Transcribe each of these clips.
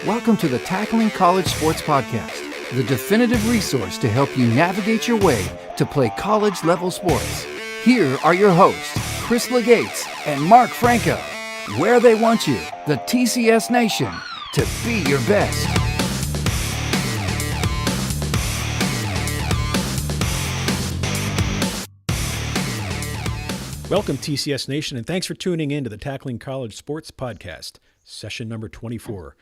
Welcome to the Tackling College Sports Podcast, the definitive resource to help you navigate your way to play college-level sports. Here are your hosts, Chris Legates and Mark Franco, where they want you, the TCS Nation, to be your best. Welcome, TCS Nation, and thanks for tuning in to the Tackling College Sports Podcast, session number 24.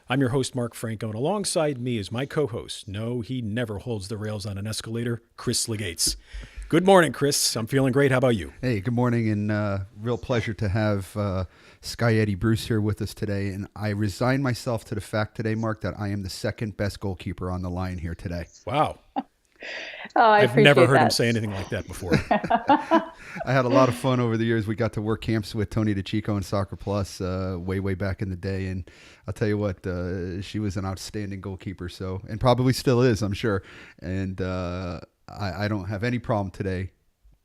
I'm your host, Mark Franco, and alongside me is my co-host. No, he never holds the rails on an escalator, Chris Legates. Good morning, Chris. I'm feeling great. How about you? Hey, good morning, and real pleasure to have Skye, Eddy, Bruce here with us today. And I resign myself to the fact today, Mark, that I am the second best goalkeeper on the line here today. Wow. I've never heard him say anything like that before. I had a lot of fun over the years. We got to work camps with Tony DeChico and Soccer Plus way back in the day. And I'll tell you what, she was an outstanding goalkeeper, and probably still is, I'm sure. And I don't have any problem today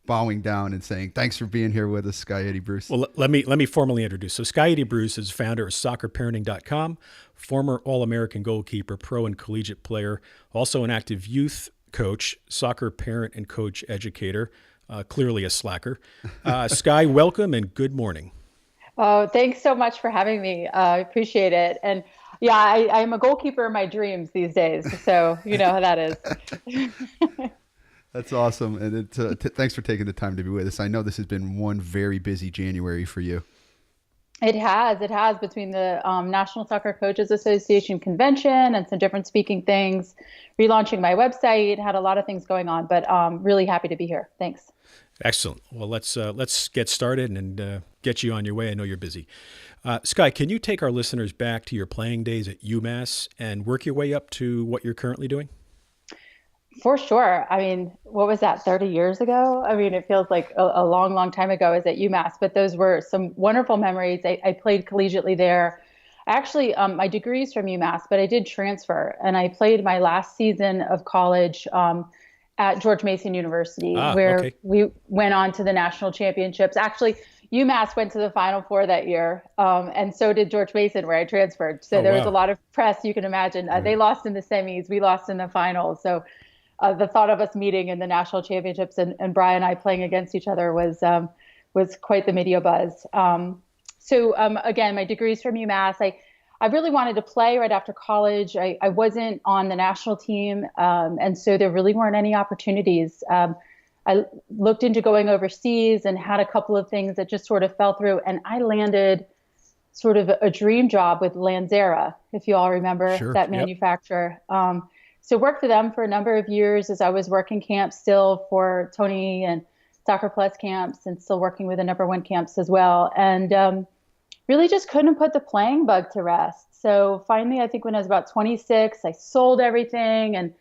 bowing down and saying, thanks for being here with us, Skye, Eddy, Bruce. Well, let me formally introduce. So Skye, Eddy, Bruce is founder of SoccerParenting.com, former All-American goalkeeper, pro and collegiate player, also an active youth coach, soccer parent and coach educator, clearly a slacker. Skye, welcome and good morning. Oh, thanks so much for having me. I appreciate it. And yeah, I'm a goalkeeper in my dreams these days. So you know how that is. That's awesome. And thanks for taking the time to be with us. I know this has been one very busy January for you. It has between the National Soccer Coaches Association convention and some different speaking things, relaunching my website, had a lot of things going on, but really happy to be here. Thanks. Excellent. Well, let's get started and get you on your way. I know you're busy. Skye, can you take our listeners back to your playing days at UMass and work your way up to what you're currently doing? For sure. I mean, what was that, 30 years ago? I mean, it feels like a long, long time ago I was at UMass, but those were some wonderful memories. I played collegiately there. Actually, my degree's from UMass, but I did transfer, and I played my last season of college at George Mason University, where we went on to the national championships. Actually, UMass went to the Final Four that year, and so did George Mason, where I transferred. So there was a lot of press, you can imagine. They lost in the semis, we lost in the finals. So the thought of us meeting in the national championships and Brian and I playing against each other was quite the media buzz. So again, my degree's from UMass. I really wanted to play right after college. I wasn't on the national team, and so there really weren't any opportunities. I looked into going overseas and had a couple of things that just sort of fell through, and I landed sort of a dream job with Lanzera, if you all remember that manufacturer. So worked for them for a number of years as I was working camps still for Tony and Soccer Plus camps, and still working with the number one camps as well. And really just couldn't put the playing bug to rest. So finally, I think when I was about 26, I sold everything and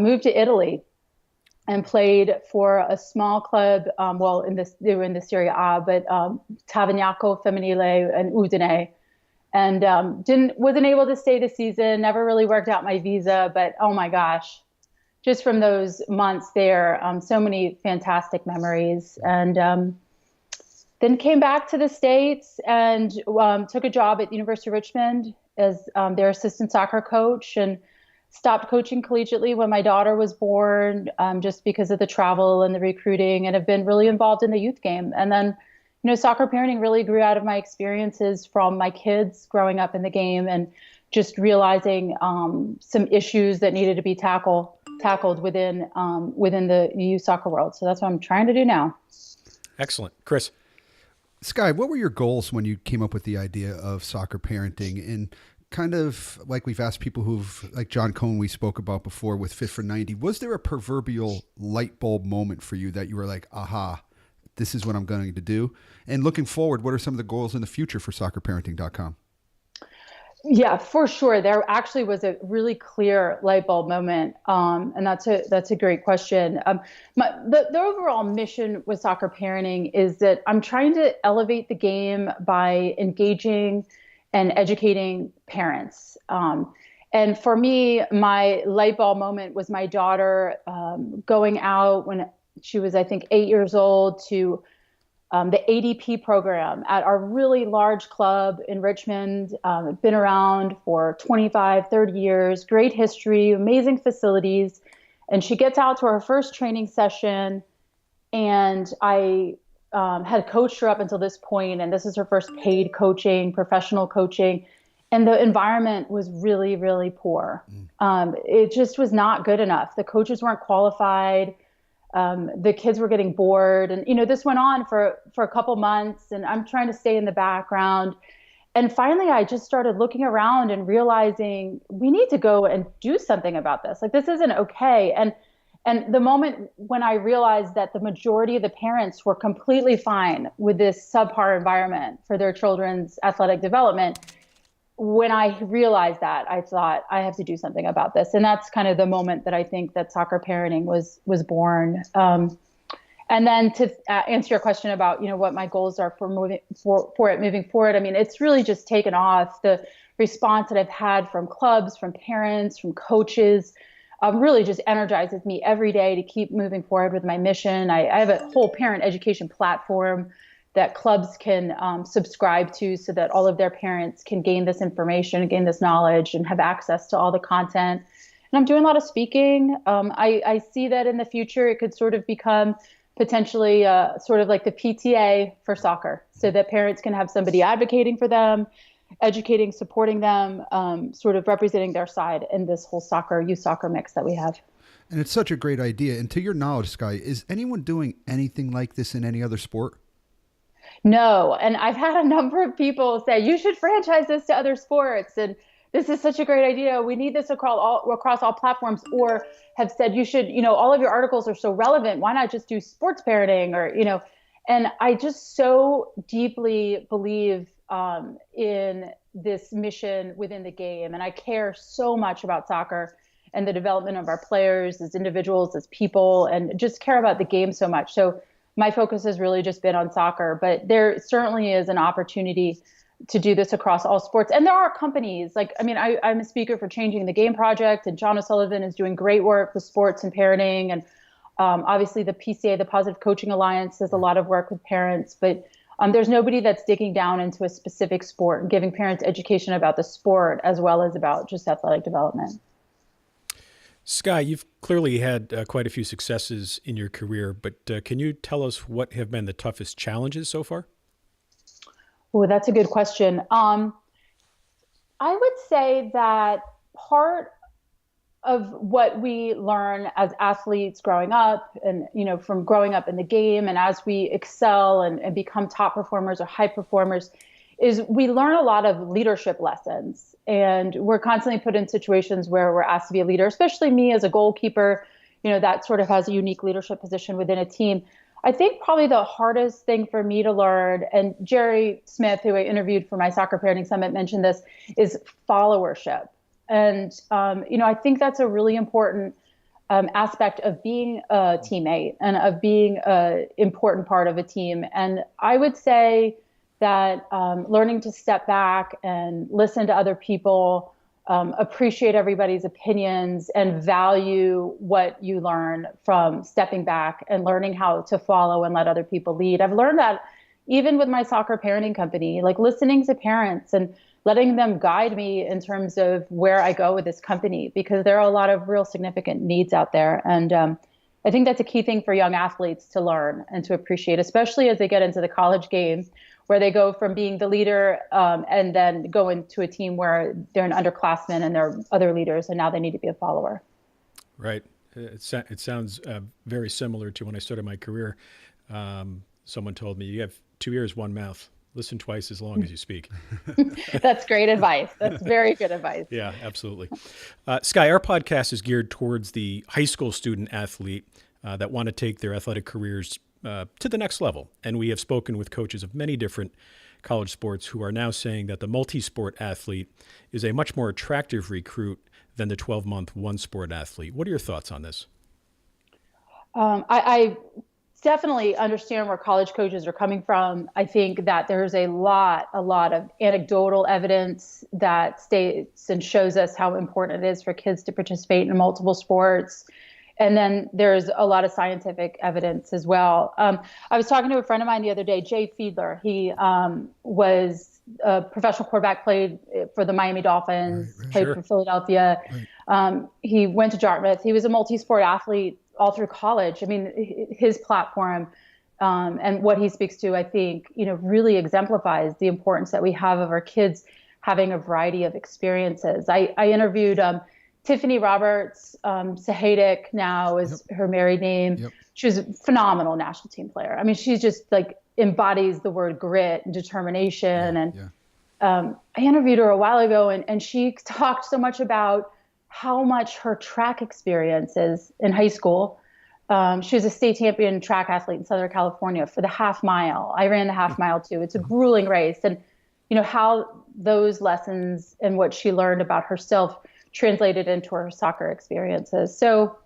moved to Italy and played for a small club. They were in the Serie A, but Tavagnaco Femminile and Udine. And wasn't able to stay the season, never really worked out my visa, but oh my gosh, just from those months there, so many fantastic memories. And then came back to the States and took a job at the University of Richmond as their assistant soccer coach, and stopped coaching collegiately when my daughter was born, just because of the travel and the recruiting, and have been really involved in the youth game. And then soccer parenting really grew out of my experiences from my kids growing up in the game, and just realizing some issues that needed to be tackled within the youth soccer world. So that's what I'm trying to do now. Excellent. Chris. Skye, what were your goals when you came up with the idea of soccer parenting? And kind of like we've asked people like John Cohn we spoke about before with Fit for 90, was there a proverbial light bulb moment for you that you were like, aha, this is what I'm going to do? And looking forward, what are some of the goals in the future for SoccerParenting.com? Yeah, for sure. There actually was a really clear light bulb moment, and that's a great question. The overall mission with soccer parenting is that I'm trying to elevate the game by engaging and educating parents. And for me, my light bulb moment was my daughter going out when she was, I think, 8 years old, to the ADP program at our really large club in Richmond. Been around for 25, 30 years, great history, amazing facilities. And she gets out to her first training session, and I had coached her up until this point, and this is her first paid coaching, professional coaching. And the environment was really, really poor. It just was not good enough. The coaches weren't qualified. The kids were getting bored. And, this went on for a couple months, and I'm trying to stay in the background. And finally, I just started looking around and realizing we need to go and do something about this. Like, this isn't okay. And the moment when I realized that the majority of the parents were completely fine with this subpar environment for their children's athletic development, when I realized that, I thought I have to do something about this. And that's kind of the moment that I think that soccer parenting was born. And then to answer your question about, what my goals are for moving forward, I mean, it's really just taken off. The response that I've had from clubs, from parents, from coaches, really just energizes me every day to keep moving forward with my mission. I have a whole parent education platform that clubs can subscribe to so that all of their parents can gain this information, gain this knowledge, and have access to all the content. And I'm doing a lot of speaking. I see that in the future it could sort of become potentially sort of like the PTA for soccer, so that parents can have somebody advocating for them, educating, supporting them, sort of representing their side in this whole youth soccer mix that we have. And it's such a great idea. And to your knowledge, Skye, is anyone doing anything like this in any other sport? No. And I've had a number of people say, you should franchise this to other sports. And this is such a great idea. We need this across all platforms, or have said you should, all of your articles are so relevant. Why not just do sports parenting and I just so deeply believe in this mission within the game. And I care so much about soccer and the development of our players as individuals, as people, and just care about the game so much. So my focus has really just been on soccer, but there certainly is an opportunity to do this across all sports. And there are companies I'm a speaker for Changing the Game Project, and John O'Sullivan is doing great work with sports and parenting. And obviously the PCA, the Positive Coaching Alliance, does a lot of work with parents, but there's nobody that's digging down into a specific sport and giving parents education about the sport as well as about just athletic development. Skye, you've clearly had quite a few successes in your career, but can you tell us what have been the toughest challenges so far? Oh, that's a good question. I would say that part of what we learn as athletes growing up and, from growing up in the game, and as we excel and become top performers or high performers, is we learn a lot of leadership lessons. And we're constantly put in situations where we're asked to be a leader, especially me as a goalkeeper, that sort of has a unique leadership position within a team. I think probably the hardest thing for me to learn, and Jerry Smith, who I interviewed for my Soccer Parenting Summit, mentioned this, is followership. And, I think that's a really important aspect of being a teammate and of being an important part of a team. And I would say that learning to step back and listen to other people, appreciate everybody's opinions, and value what you learn from stepping back and learning how to follow and let other people lead. I've learned that even with my soccer parenting company, like listening to parents and letting them guide me in terms of where I go with this company, because there are a lot of real significant needs out there. And I think that's a key thing for young athletes to learn and to appreciate, especially as they get into the college game, where they go from being the leader and then go into a team where they're an underclassman and there are other leaders, and now they need to be a follower. Right. It sounds very similar to when I started my career. Someone told me, you have 2 ears, 1 mouth. Listen twice as long as you speak. That's great advice. That's very good advice. Yeah, absolutely. Skye, our podcast is geared towards the high school student athlete that want to take their athletic careers to the next level. And we have spoken with coaches of many different college sports who are now saying that the multi-sport athlete is a much more attractive recruit than the 12-month one-sport athlete. What are your thoughts on this? I definitely understand where college coaches are coming from. I think that there's a lot of anecdotal evidence that states and shows us how important it is for kids to participate in multiple sports. And then there's a lot of scientific evidence as well. I was talking to a friend of mine the other day, Jay Fiedler. He was a professional quarterback, played for the Miami Dolphins, played for Philadelphia. He went to Dartmouth. He was a multi-sport athlete all through college. I mean, his platform and what he speaks to, I think, really exemplifies the importance that we have of our kids having a variety of experiences. I interviewed Tiffany Roberts, Sahadic now is her married name. Yep. She was a phenomenal national team player. I mean, she just like embodies the word grit and determination. I interviewed her a while ago, and she talked so much about how much her track experiences in high school. She was a state champion track athlete in Southern California for the half mile. I ran the half mile too. It's a grueling race. And, how those lessons and what she learned about herself translated into her soccer experiences. So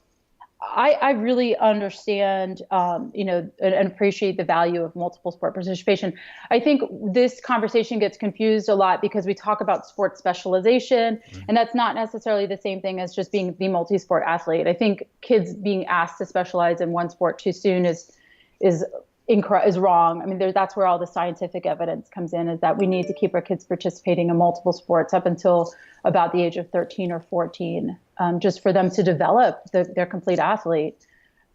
I really understand, and appreciate the value of multiple sport participation. I think this conversation gets confused a lot because we talk about sports specialization, and that's not necessarily the same thing as just being the multi-sport athlete. I think kids being asked to specialize in one sport too soon is wrong. I mean, that's where all the scientific evidence comes in, is that we need to keep our kids participating in multiple sports up until about the age of 13 or 14, just for them to develop their complete athlete.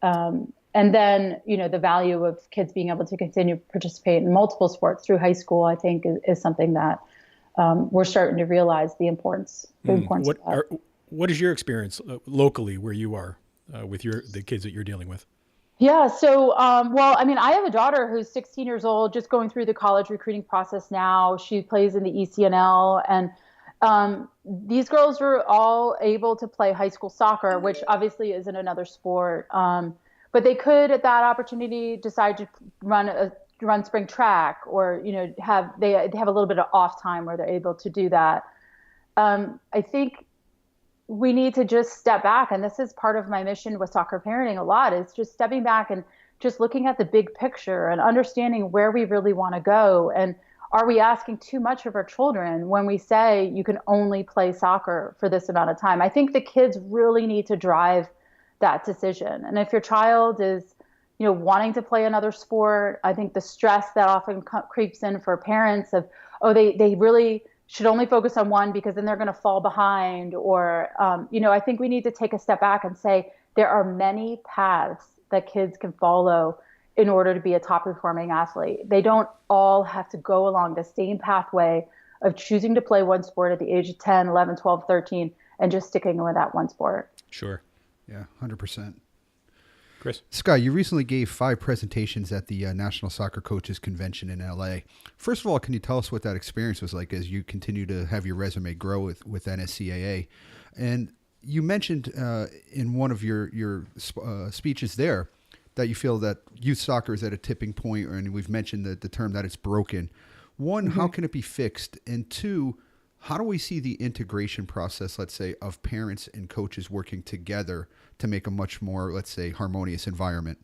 And then, the value of kids being able to continue to participate in multiple sports through high school, I think is something that we're starting to realize the importance of that. What is your experience locally where you are with the kids that you're dealing with? Yeah. So, I have a daughter who's 16 years old, just going through the college recruiting process now. She plays in the ECNL, and these girls are all able to play high school soccer, which obviously isn't another sport. But they could, at that opportunity, decide to run spring track, or they have a little bit of off time where they're able to do that. I think we need to just step back, and this is part of my mission with soccer parenting a lot, is just stepping back and just looking at the big picture and understanding where we really want to go. And are we asking too much of our children when we say you can only play soccer for this amount of time? I think the kids really need to drive that decision. And if your child is, wanting to play another sport, I think the stress that often creeps in for parents of, they really should only focus on one because then they're going to fall behind. Or, I think we need to take a step back and say there are many paths that kids can follow in order to be a top performing athlete. They don't all have to go along the same pathway of choosing to play one sport at the age of 10, 11, 12, 13, and just sticking with that one sport. Sure. Yeah, 100%. Chris? Skye, you recently gave 5 presentations at the National Soccer Coaches Convention in LA. First of all, can you tell us what that experience was like as you continue to have your resume grow with NSCAA? And you mentioned in one of your speeches there that you feel that youth soccer is at a tipping point, and we've mentioned the term that it's broken. One, how can it be fixed? And two, how do we see the integration process, let's say, of parents and coaches working together to make a much more, let's say, harmonious environment?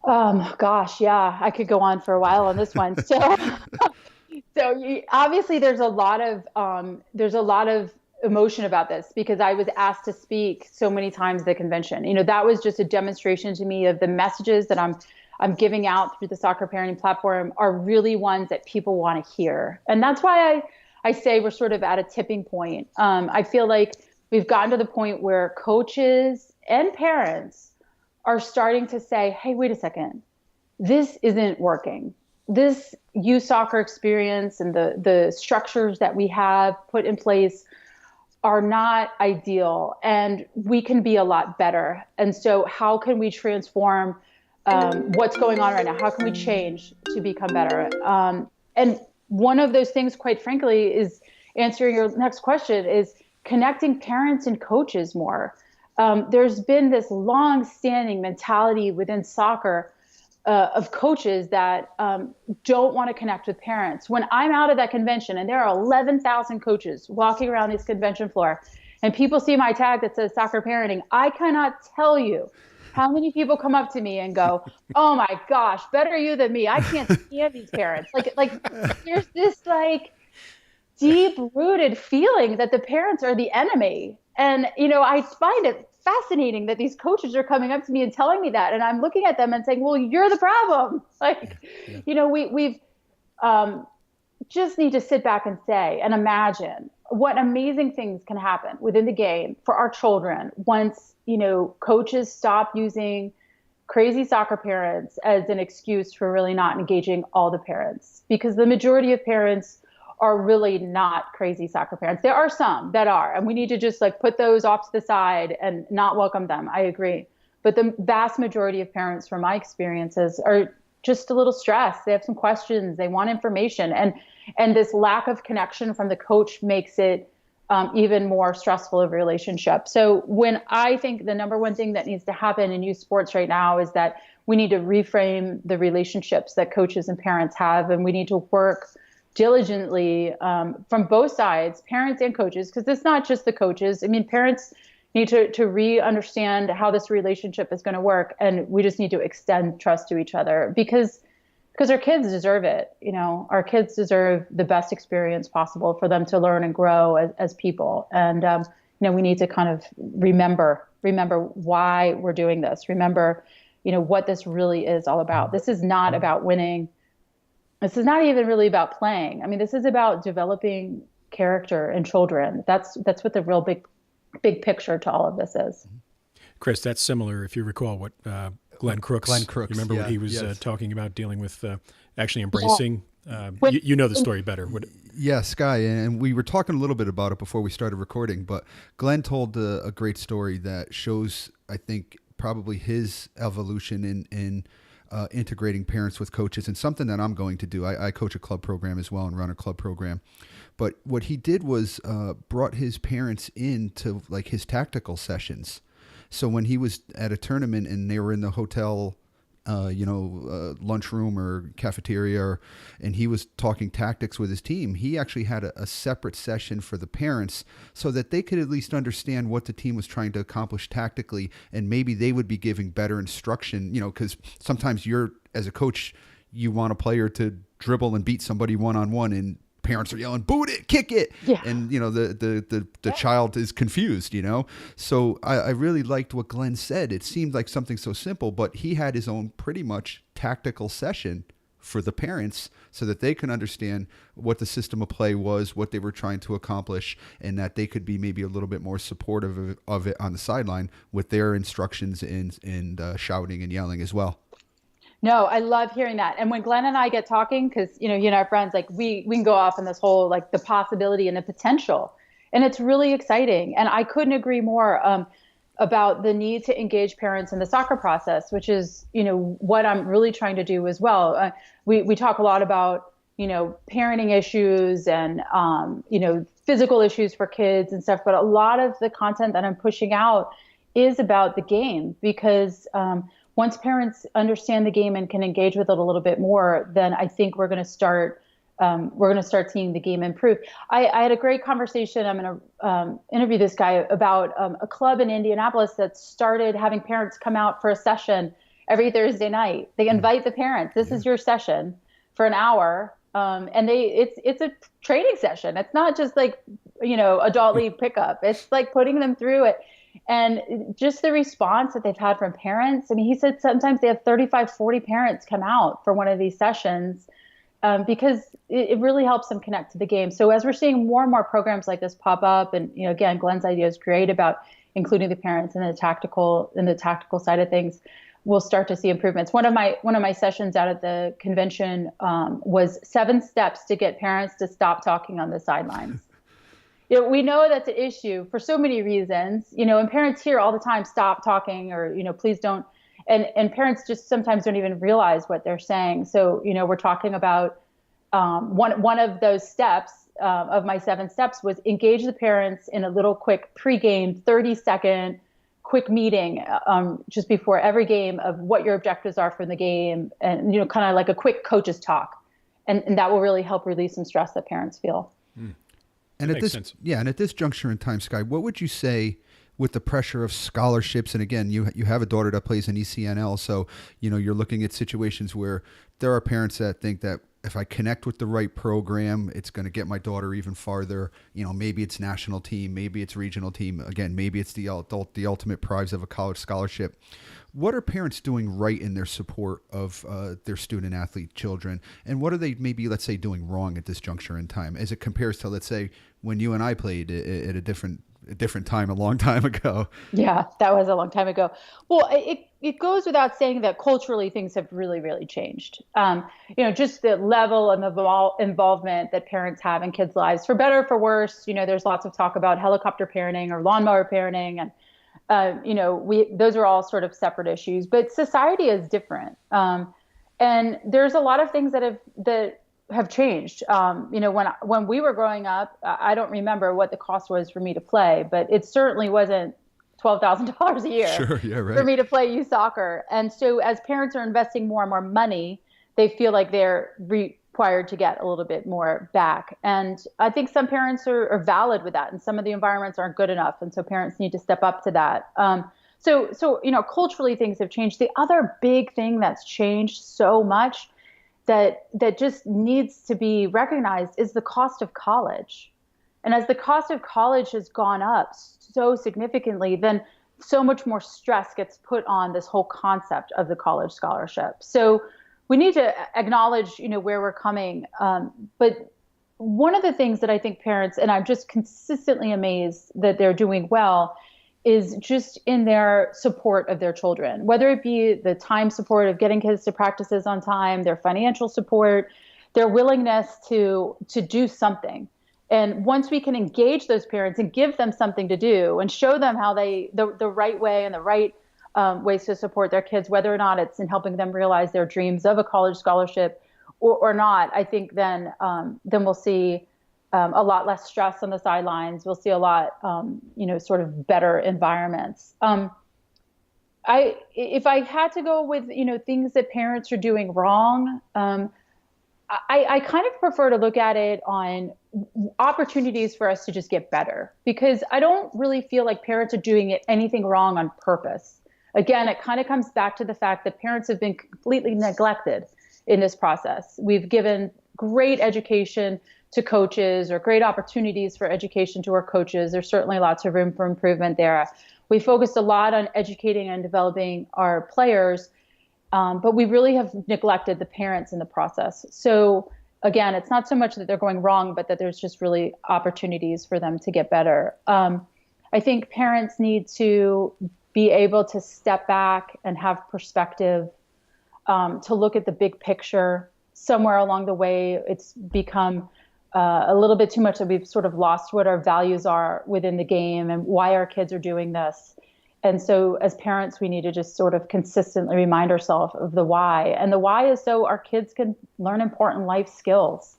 Gosh, yeah, I could go on for a while on this one. So obviously there's a lot of emotion about this because I was asked to speak so many times at the convention. That was just a demonstration to me of the messages that I'm giving out through the soccer parenting platform are really ones that people want to hear. And that's why I say we're sort of at a tipping point. I feel like we've gotten to the point where coaches and parents are starting to say, hey, wait a second, this isn't working. This youth soccer experience and the structures that we have put in place are not ideal, and we can be a lot better. And so how can we transform what's going on right now? How can we change to become better? And one of those things, quite frankly, is answering your next question, is connecting parents and coaches more. There's been this long-standing mentality within soccer of coaches that don't want to connect with parents. When I'm out of that convention and there are 11,000 coaches walking around this convention floor and people see my tag that says soccer parenting, I cannot tell you how many people come up to me and go, oh my gosh, better you than me. I can't stand these parents. Like there's this deep rooted feeling that the parents are the enemy. And, I find it fascinating that these coaches are coming up to me and telling me that. And I'm looking at them and saying, well, you're the problem. Like, we've just need to sit back and say and imagine what amazing things can happen within the game for our children once, coaches stop using crazy soccer parents as an excuse for really not engaging all the parents, because the majority of parents are really not crazy soccer parents. There are some that are, and we need to just like put those off to the side and not welcome them. I agree. But the vast majority of parents, from my experiences, are just a little stressed. They have some questions. They want information. And this lack of connection from the coach makes it even more stressful of a relationship. So when I think the number one thing that needs to happen in youth sports right now is that we need to reframe the relationships that coaches and parents have, and we need to work diligently from both sides, parents and coaches, because it's not just the coaches. I mean, parents need to re-understand how this relationship is going to work, and we just need to extend trust to each other because our kids deserve it. Our kids deserve the best experience possible for them to learn and grow as people. And we need to kind of remember why we're doing this. Remember, what this really is all about. This is not about winning. This is not even really about playing. I mean, this is about developing character in children. That's what the real big picture to all of this is. Chris, that's similar, if you recall, what Glenn Crooks. You remember what he was talking about, dealing with actually embracing. You know the story better. Yeah, Skye, and we were talking a little bit about it before we started recording, but Glenn told a great story that shows, I think, probably his evolution in integrating parents with coaches, and something that I'm going to do. I coach a club program as well and run a club program. But what he did was brought his parents into like his tactical sessions. So when he was at a tournament and they were in the hotel, lunchroom or cafeteria, and he was talking tactics with his team, he actually had a separate session for the parents so that they could at least understand what the team was trying to accomplish tactically, and maybe they would be giving better instruction, because sometimes as a coach, you want a player to dribble and beat somebody one-on-one, and parents are yelling, boot it, kick it. Yeah. And, the child is confused, So I really liked what Glenn said. It seemed like something so simple, but he had his own pretty much tactical session for the parents so that they can understand what the system of play was, what they were trying to accomplish, and that they could be maybe a little bit more supportive of it on the sideline with their instructions and shouting and yelling as well. No, I love hearing that. And when Glenn and I get talking, because, our friends, like we can go off on this whole, like the possibility and the potential, and it's really exciting. And I couldn't agree more about the need to engage parents in the soccer process, which is, what I'm really trying to do as well. We talk a lot about, parenting issues and, physical issues for kids and stuff. But a lot of the content that I'm pushing out is about the game, because once parents understand the game and can engage with it a little bit more, then I think we're going to start seeing the game improve. I had a great conversation. I'm going to interview this guy about a club in Indianapolis that started having parents come out for a session every Thursday night. They invite the parents. This is your session for an hour, and it's a training session. It's not just like adult league pickup. It's like putting them through it. And just the response that they've had from parents. I mean, he said sometimes they have 35, 40 parents come out for one of these sessions because it really helps them connect to the game. So as we're seeing more and more programs like this pop up, and again, Glenn's idea is great about including the parents in the tactical side of things, we'll start to see improvements. One of my sessions out at the convention was 7 steps to get parents to stop talking on the sidelines. We know that's an issue for so many reasons, and parents hear all the time, stop talking, or, please don't. And parents just sometimes don't even realize what they're saying. So, we're talking about one of those steps of my 7 steps was engage the parents in a little quick pregame 30-second quick meeting just before every game of what your objectives are for the game, and, kind of like a quick coach's talk. And that will really help release some stress that parents feel. And at this juncture in time, Skye, what would you say with the pressure of scholarships? And again, you have a daughter that plays in ECNL, so you're looking at situations where there are parents that think that if I connect with the right program, it's going to get my daughter even farther. Maybe it's national team, maybe it's regional team. Again, maybe it's the ultimate prize of a college scholarship. What are parents doing right in their support of their student athlete children? And what are they maybe, let's say, doing wrong at this juncture in time as it compares to, let's say, when you and I played at a different time, a long time ago? Yeah, that was a long time ago. Well, it goes without saying that culturally things have really, really changed. Just the level of involvement that parents have in kids' lives, for better or for worse. There's lots of talk about helicopter parenting or lawnmower parenting, and those are all sort of separate issues. But society is different, and there's a lot of things that have changed. When we were growing up, I don't remember what the cost was for me to play, but it certainly wasn't $12,000 a year for me to play youth soccer. And so as parents are investing more and more money, they feel like they're required to get a little bit more back. And I think some parents are valid with that, and some of the environments aren't good enough. And so parents need to step up to that. So culturally things have changed. The other big thing that's changed so much that just needs to be recognized is the cost of college. And as the cost of college has gone up so significantly, then so much more stress gets put on this whole concept of the college scholarship. So we need to acknowledge, where we're coming. But one of the things that I think parents, and I'm just consistently amazed that they're doing well, is just in their support of their children, whether it be the time support of getting kids to practices on time, their financial support, their willingness to do something. And once we can engage those parents and give them something to do and show them how the right way and the right ways to support their kids, whether or not it's in helping them realize their dreams of a college scholarship or not, I think then we'll see a lot less stress on the sidelines. We'll see a lot, sort of better environments. If I had to go with, things that parents are doing wrong, I kind of prefer to look at it on opportunities for us to just get better, because I don't really feel like parents are doing anything wrong on purpose. Again, it kind of comes back to the fact that parents have been completely neglected in this process. We've given great education to coaches, or great opportunities for education to our coaches. There's certainly lots of room for improvement there. We focused a lot on educating and developing our players, but we really have neglected the parents in the process. So again, it's not so much that they're going wrong, but that there's just really opportunities for them to get better. I think parents need to be able to step back and have perspective, to look at the big picture. Somewhere along the way, it's become a little bit too much that we've sort of lost what our values are within the game and why our kids are doing this. And so as parents, we need to just sort of consistently remind ourselves of the why. And the why is so our kids can learn important life skills.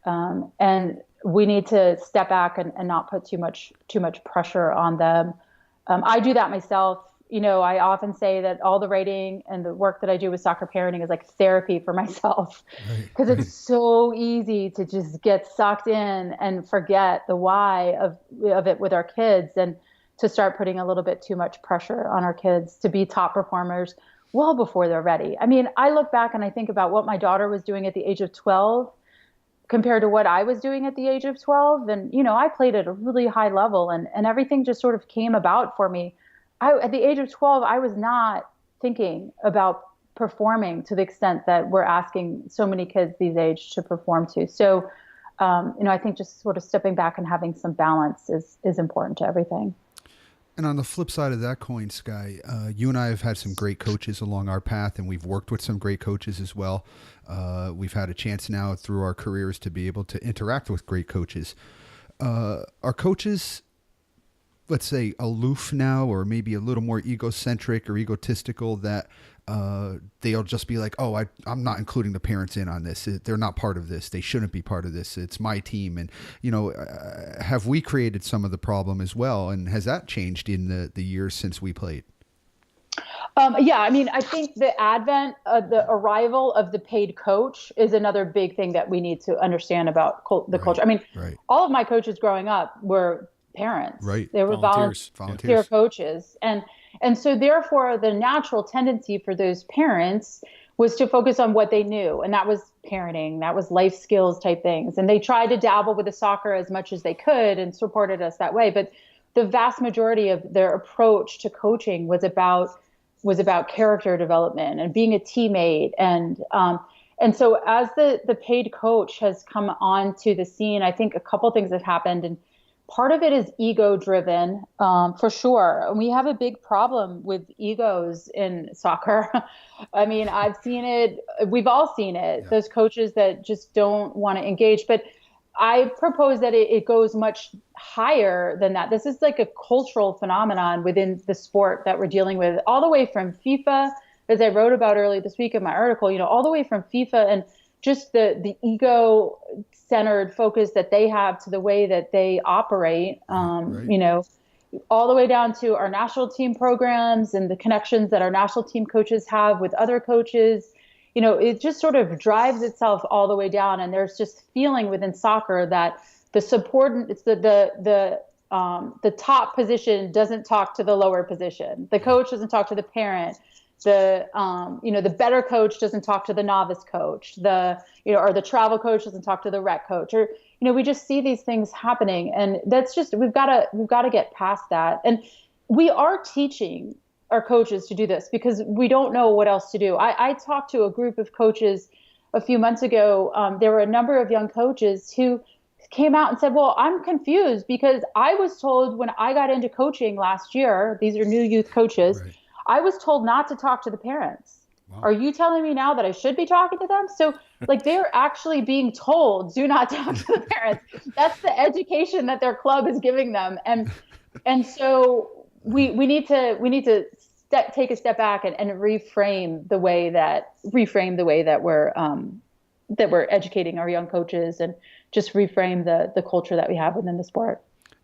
And we need to step back and not put too much pressure on them. I do that myself. I often say that all the writing and the work that I do with soccer parenting is like therapy for myself, because it's so easy to just get sucked in and forget the why of it with our kids, and to start putting a little bit too much pressure on our kids to be top performers well before they're ready. I mean, I look back and I think about what my daughter was doing at the age of 12 compared to what I was doing at the age of 12. And, I played at a really high level, and everything just sort of came about for me. At the age of 12, I was not thinking about performing to the extent that we're asking so many kids these age to perform to. So, I think just sort of stepping back and having some balance is important to everything. And on the flip side of that coin, Skye, you and I have had some great coaches along our path, and we've worked with some great coaches as well. We've had a chance now through our careers to be able to interact with great coaches. Are coaches, let's say, aloof now, or maybe a little more egocentric or egotistical, that they'll just be like, oh, I'm not including the parents in on this. They're not part of this. They shouldn't be part of this. It's my team. And, have we created some of the problem as well? And has that changed in the years since we played? Yeah, I mean, I think the advent of the arrival of the paid coach is another big thing that we need to understand about the culture. I mean, all of my coaches growing up were parents. Right. They were volunteer coaches. And so therefore the natural tendency for those parents was to focus on what they knew. And that was parenting. That was life skills type things. And they tried to dabble with the soccer as much as they could and supported us that way. But the vast majority of their approach to coaching was about character development and being a teammate. And so as the paid coach has come onto the scene, I think a couple things have happened. And part of it is ego driven, for sure. And we have a big problem with egos in soccer. I mean, I've seen it. We've all seen it. Yeah. Those coaches that just don't want to engage. But I propose that it goes much higher than that. This is like a cultural phenomenon within the sport that we're dealing with, all the way from FIFA, as I wrote about earlier this week in my article, all the way from FIFA and just the ego-centered focus that they have to the way that they operate, right. All the way down to our national team programs and the connections that our national team coaches have with other coaches. It just sort of drives itself all the way down. And there's just feeling within soccer that the support, it's the top position doesn't talk to the lower position. The coach doesn't talk to the parent. The better coach doesn't talk to the novice coach. Or the travel coach doesn't talk to the rec coach. Or, we just see these things happening, and that's just we've got to get past that. And we are teaching our coaches to do this because we don't know what else to do. I talked to a group of coaches a few months ago. There were a number of young coaches who came out and said, well, I'm confused because I was told when I got into coaching last year, these are new youth coaches, right. I was told not to talk to the parents. Wow. Are you telling me now that I should be talking to them? So they're actually being told, do not talk to the parents. That's the education that their club is giving them. And so we need to take a step back and reframe the way that we're educating our young coaches, and just reframe the culture that we have within the sport.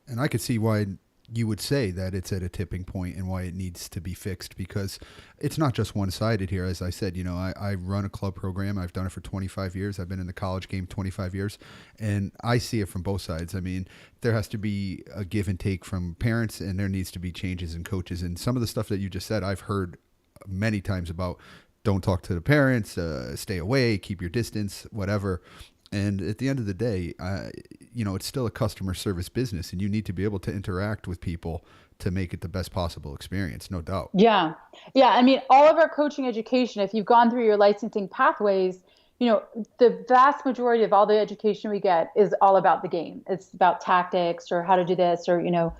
And I could see why you would say that it's at a tipping point and why it needs to be fixed, because it's not just one-sided here. As I said, I run a club program. I've done it for 25 years. I've been in the college game 25 years, and I see it from both sides. I mean, there has to be a give and take from parents, and there needs to be changes in coaches. And some of the stuff that you just said, I've heard many times about don't talk to the parents, stay away, keep your distance, whatever. And at the end of the day, it's still a customer service business, and you need to be able to interact with people to make it the best possible experience, no doubt. Yeah. I mean, all of our coaching education, if you've gone through your licensing pathways, the vast majority of all the education we get is all about the game. It's about tactics or how to do this or,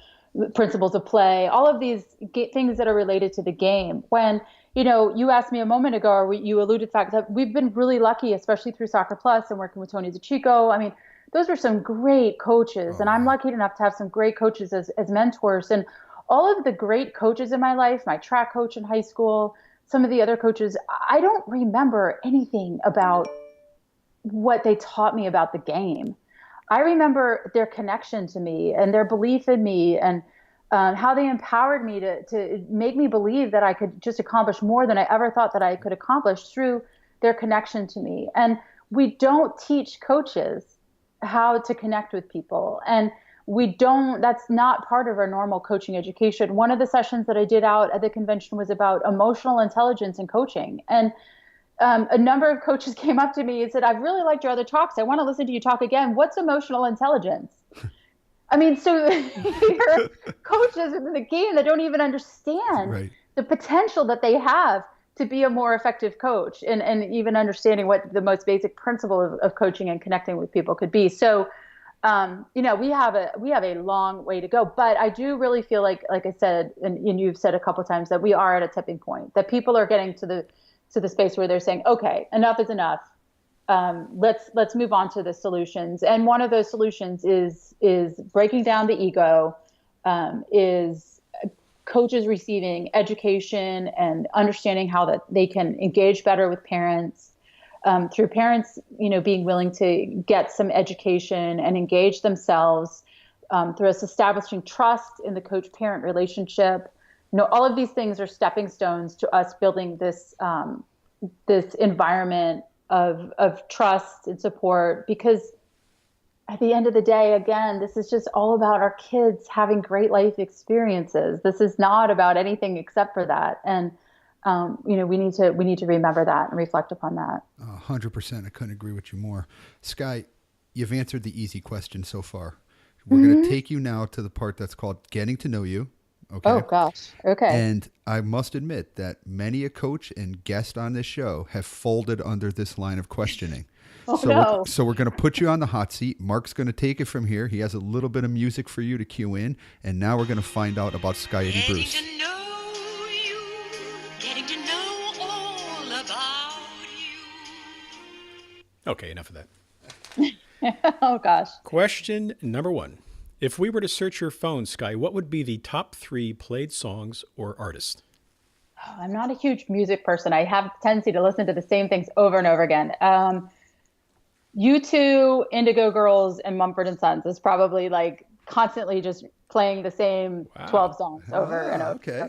principles of play, all of these things that are related to the game. When you asked me a moment ago, or you alluded to the fact that we've been really lucky, especially through Soccer Plus and working with Tony DeChico. I mean, those are some great coaches, and I'm lucky enough to have some great coaches as mentors. And all of the great coaches in my life, my track coach in high school, some of the other coaches, I don't remember anything about what they taught me about the game. I remember their connection to me and their belief in me, and how they empowered me to make me believe that I could just accomplish more than I ever thought that I could accomplish through their connection to me. And we don't teach coaches how to connect with people. And that's not part of our normal coaching education. One of the sessions that I did out at the convention was about emotional intelligence in coaching. And a number of coaches came up to me and said, I've really liked your other talks. I want to listen to you talk again. What's emotional intelligence? I mean, so you're coaches in the game that don't even understand the potential that they have to be a more effective coach, and even understanding what the most basic principle of coaching and connecting with people could be. So, we have a long way to go, but I do really feel like I said, and you've said a couple of times, that we are at a tipping point, that people are getting to the space where they're saying, okay, enough is enough. Let's move on to the solutions. And one of those solutions is breaking down the ego, is coaches receiving education and understanding how that they can engage better with parents, through parents, being willing to get some education and engage themselves, through us establishing trust in the coach-parent relationship. All of these things are stepping stones to us building this environment of trust and support, because at the end of the day, again, this is just all about our kids having great life experiences. This is not about anything except for that. And we need to remember that and reflect upon that. 100%. I couldn't agree with you more. Skye, you've answered the easy question so far. We're going to take you now to the part that's called getting to know you. Okay. Oh gosh. Okay. And I must admit that many a coach and guest on this show have folded under this line of questioning. So we're going to put you on the hot seat. Mark's going to take it from here. He has a little bit of music for you to cue in. And now we're going to find out about Skye Eddy Bruce. Getting to know you, getting to know all about you. Okay, enough of that. Oh gosh. Question number 1. If we were to search your phone, Skye, what would be the top 3 played songs or artists? Oh, I'm not a huge music person. I have a tendency to listen to the same things over and over again. U2, Indigo Girls, and Mumford & Sons is probably like constantly just playing the same 12 songs over and over. Okay.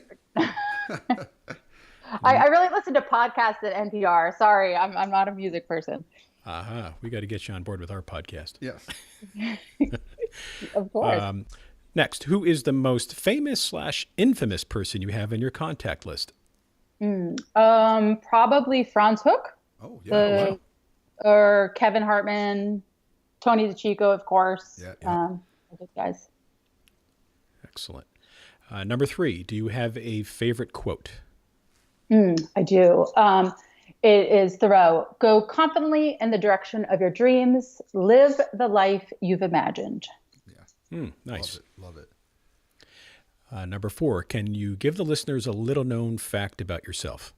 I really listen to podcasts at NPR. Sorry, I'm not a music person. We got to get you on board with our podcast. Yes. Of course. Next, who is the most famous/infamous person you have in your contact list? Probably Franz Hook. Oh, yeah. Wow. Or Kevin Hartman, Tony DeChico, of course. Yeah. Those guys. Excellent. Number 3, do you have a favorite quote? I do. It is Thoreau. Go confidently in the direction of your dreams. Live the life you've imagined. Yeah. Nice. Love it. Number 4, can you give the listeners a little known fact about yourself?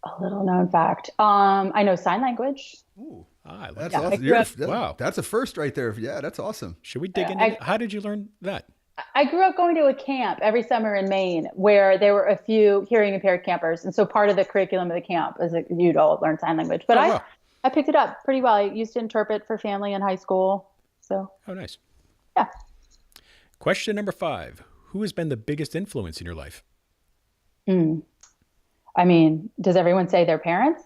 A little known fact. I know sign language. Ooh. I like That's that. awesome. Wow. That's a first right there. Yeah, that's awesome. Should we dig into how did you learn that? I grew up going to a camp every summer in Maine where there were a few hearing impaired campers. And so part of the curriculum of the camp is that you'd all learn sign language. But I picked it up pretty well. I used to interpret for family in high school. So. Oh, nice. Yeah. Question number 5. Who has been the biggest influence in your life? I mean, does everyone say their parents?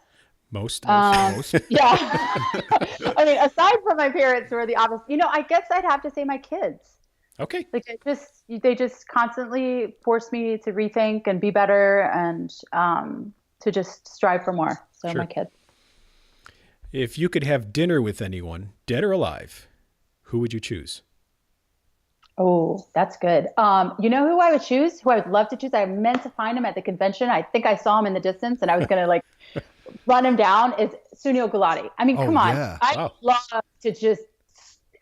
Most. Yeah. I mean, aside from my parents who are the opposite, I guess I'd have to say my kids. Okay. Like they just constantly force me to rethink and be better and to just strive for more. So Sure. my kids. If you could have dinner with anyone, dead or alive, who would you choose? Oh, that's good. You know who I would choose? Who I would love to choose? I meant to find him at the convention. I think I saw him in the distance and I was going to run him down. Is Sunil Gulati. I mean, come on. Yeah. I'd love to just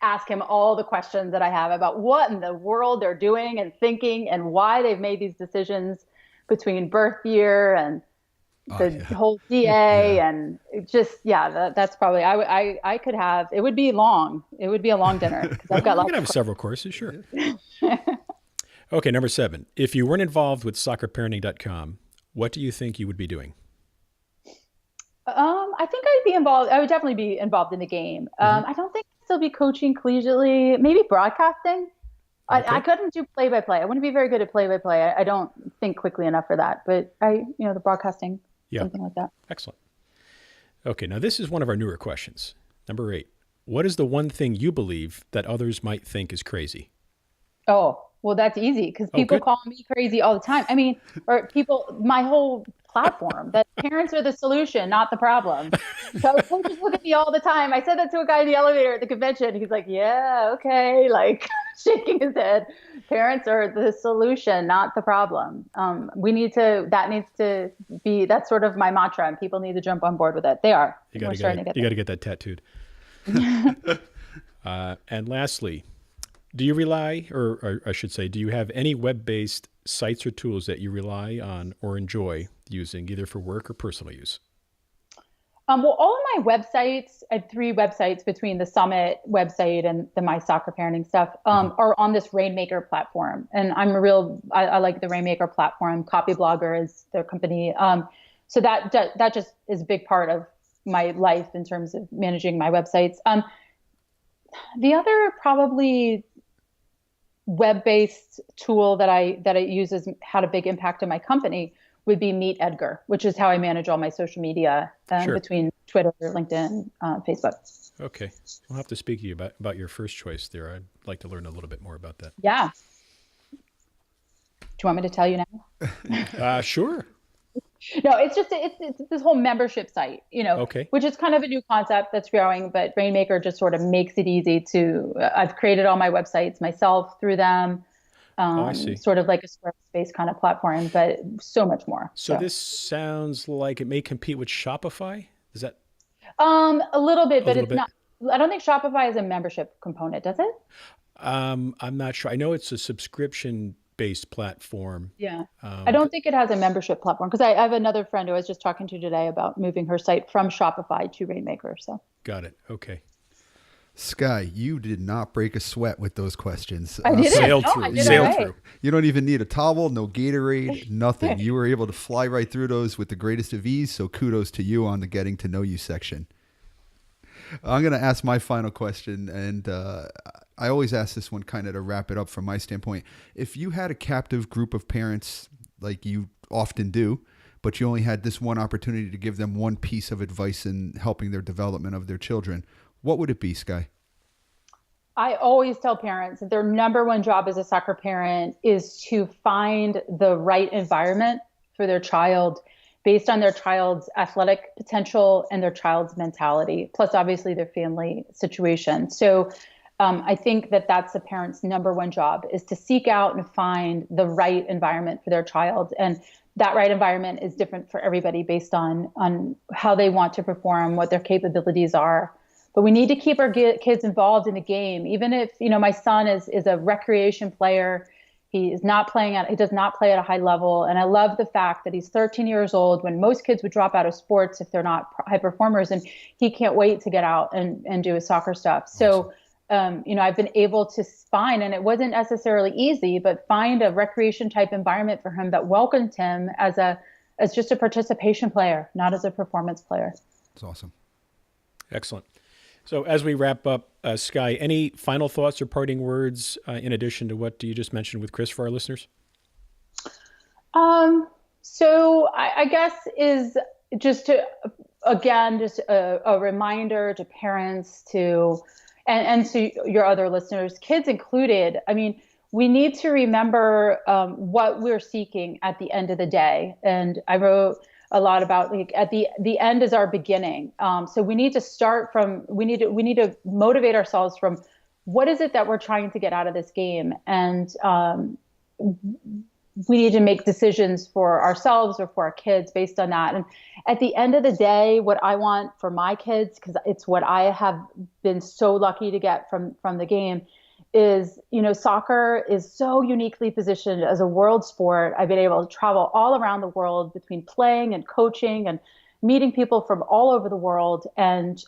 ask him all the questions that I have about what in the world they're doing and thinking and why they've made these decisions between birth year and the whole DA and that's probably, I could have, it would be long. It would be a long dinner because I've got You lots can have several courses, sure. Okay, number 7. If you weren't involved with soccerparenting.com, what do you think you would be doing? I think I'd be involved. I would definitely be involved in the game. I don't think I'd still be coaching collegiately, maybe broadcasting. Okay. I couldn't do play-by-play. I wouldn't be very good at play-by-play. I don't think quickly enough for that, but the broadcasting, something like that. Excellent. Okay, now this is one of our newer questions. Number 8. What is the one thing you believe that others might think is crazy? Oh, well, that's easy because people call me crazy all the time. I mean, or people, my whole platform, that parents are the solution, not the problem. So coaches look at me all the time. I said that to a guy in the elevator at the convention. He's like, yeah, okay, shaking his head. Parents are the solution, not the problem. That's sort of my mantra, and people need to jump on board with it. They are. You got to get that tattooed. And lastly, do you rely, or I should say, do you have any web-based sites or tools that you rely on or enjoy using either for work or personal use? Well, all of my websites, I have 3 websites between the Summit website and the My Soccer Parenting stuff, are on this Rainmaker platform. And I like the Rainmaker platform. Copyblogger is their company. So that just is a big part of my life in terms of managing my websites. The other probably web-based tool that I use has had a big impact on my company would be Meet Edgar, which is how I manage all my social media between Twitter, LinkedIn, Facebook. Okay. We'll have to speak to you about your first choice there. I'd like to learn a little bit more about that. Yeah. Do you want me to tell you now? Sure. No, it's just it's this whole membership site, Okay. which is kind of a new concept that's growing, but Rainmaker just sort of makes it easy to. I've created all my websites myself through them, Oh, I see. sort of like a Squarespace kind of platform, but so much more. So this sounds like it may compete with Shopify. Is that A little bit, a but little it's bit? not. I don't think Shopify has a membership component, does it? I'm not sure. I know it's a subscription-based platform. Yeah. I don't think it has a membership platform because I have another friend who I was just talking to today about moving her site from Shopify to Rainmaker. So Got it. Okay. Skye, you did not break a sweat with those questions. I didn't. Sailed No, through. I did Sailed all right. through. You don't even need a towel, no Gatorade, nothing. You were able to fly right through those with the greatest of ease. So kudos to you on the getting to know you section. I'm going to ask my final question, and I always ask this one kind of to wrap it up from my standpoint. If you had a captive group of parents, like you often do, but you only had this one opportunity to give them one piece of advice in helping their development of their children, what would it be, Skye? I always tell parents that their number one job as a soccer parent is to find the right environment for their child based on their child's athletic potential and their child's mentality, plus obviously their family situation. So I think that that's a parent's number one job is to seek out and find the right environment for their child. And that right environment is different for everybody based on how they want to perform, what their capabilities are. But we need to keep our kids involved in the game. Even if, my son is a recreation player, he does not play at a high level. And I love the fact that he's 13 years old when most kids would drop out of sports if they're not high performers. And he can't wait to get out and do his soccer stuff. So, I've been able to find, and it wasn't necessarily easy, but find a recreation type environment for him that welcomed him as just a participation player, not as a performance player. That's awesome. Excellent. So as we wrap up, Skye, any final thoughts or parting words in addition to what you just mentioned with Chris for our listeners? So I guess is just to, again, just a reminder to parents and to your other listeners, kids included. I mean, we need to remember what we're seeking at the end of the day. And I wrote a lot about at the end is our beginning. So we need to start from, we need to motivate ourselves from what is it that we're trying to get out of this game? And we need to make decisions for ourselves or for our kids based on that. And at the end of the day, what I want for my kids, because it's what I have been so lucky to get from the game, is, soccer is so uniquely positioned as a world sport. I've been able to travel all around the world between playing and coaching and meeting people from all over the world. And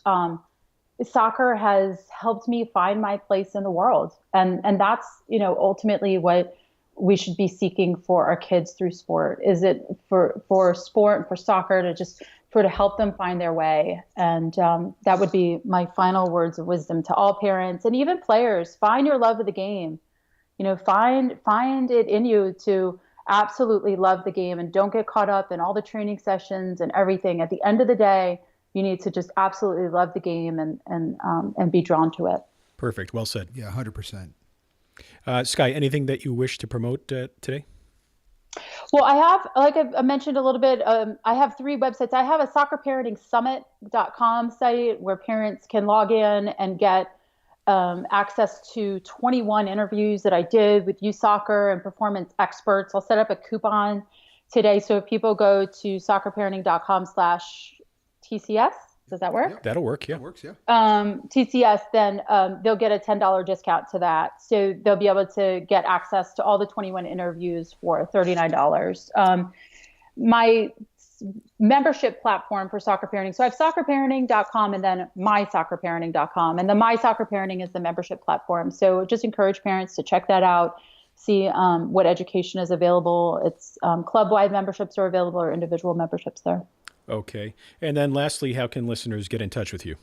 soccer has helped me find my place in the world. And that's, ultimately what we should be seeking for our kids through sport. Is it for sport and for soccer to help them find their way? And that would be my final words of wisdom to all parents and even players. Find your love of the game. Find it in you to absolutely love the game, and don't get caught up in all the training sessions and everything. At the end of the day, you need to just absolutely love the game and be drawn to it. Perfect. Well said. Yeah, 100%. Skye, anything that you wish to promote today? Well, I have, like I mentioned a little bit, I have 3 websites. I have a soccerparentingsummit.com site where parents can log in and get access to 21 interviews that I did with youth soccer and performance experts. I'll set up a coupon today. So if people go to soccerparenting.com/TCS, does that work? That'll work. Yeah. That works. Yeah. TCS, then they'll get a $10 discount to that. So they'll be able to get access to all the 21 interviews for $39. My membership platform for soccer parenting. So I have soccerparenting.com and then mysoccerparenting.com. And the My Soccer Parenting is the membership platform. So just encourage parents to check that out, see what education is available. It's club-wide memberships are available or individual memberships there. Okay. And then lastly, how can listeners get in touch with you?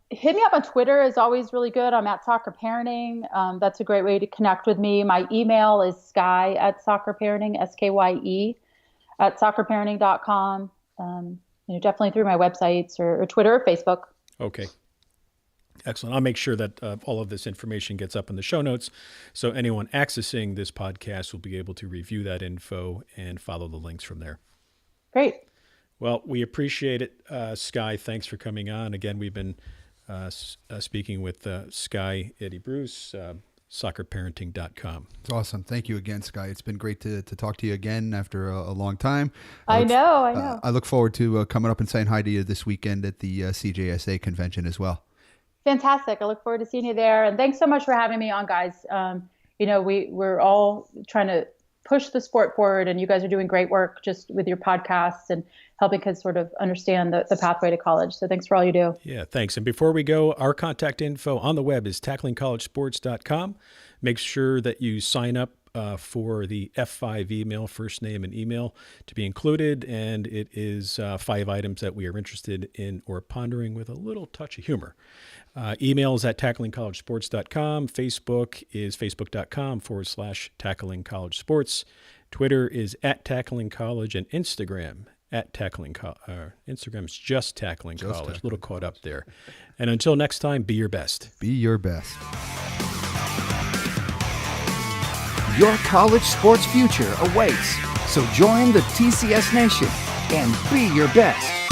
Hit me up on Twitter is always really good. I'm at Soccer Parenting. That's a great way to connect with me. My email is skye@soccerparenting, SKYE, @soccerparenting.com. Definitely through my websites or Twitter or Facebook. Okay. Excellent. I'll make sure that all of this information gets up in the show notes, so anyone accessing this podcast will be able to review that info and follow the links from there. Great. Well, we appreciate it, Skye. Thanks for coming on. Again, we've been speaking with Skye Eddy Bruce, soccerparenting.com. It's awesome. Thank you again, Skye. It's been great to talk to you again after a long time. I know. I look forward to coming up and saying hi to you this weekend at the CJSA convention as well. Fantastic. I look forward to seeing you there. And thanks so much for having me on, guys. We're all trying to push the sport forward, and you guys are doing great work just with your podcasts and helping kids sort of understand the pathway to college. So thanks for all you do. Yeah, thanks. And before we go, our contact info on the web is tacklingcollegesports.com. Make sure that you sign up for the F5 email, first name and email, to be included. And it is 5 items that we are interested in or pondering with a little touch of humor. Email is at tacklingcollegesports.com. Facebook is facebook.com/tacklingcollegesports. Twitter is at tacklingcollege, and Instagram at Instagram's just tackling college. A little caught up there. And until next time, be your best. Be your best. Your college sports future awaits. So join the TCS Nation and be your best.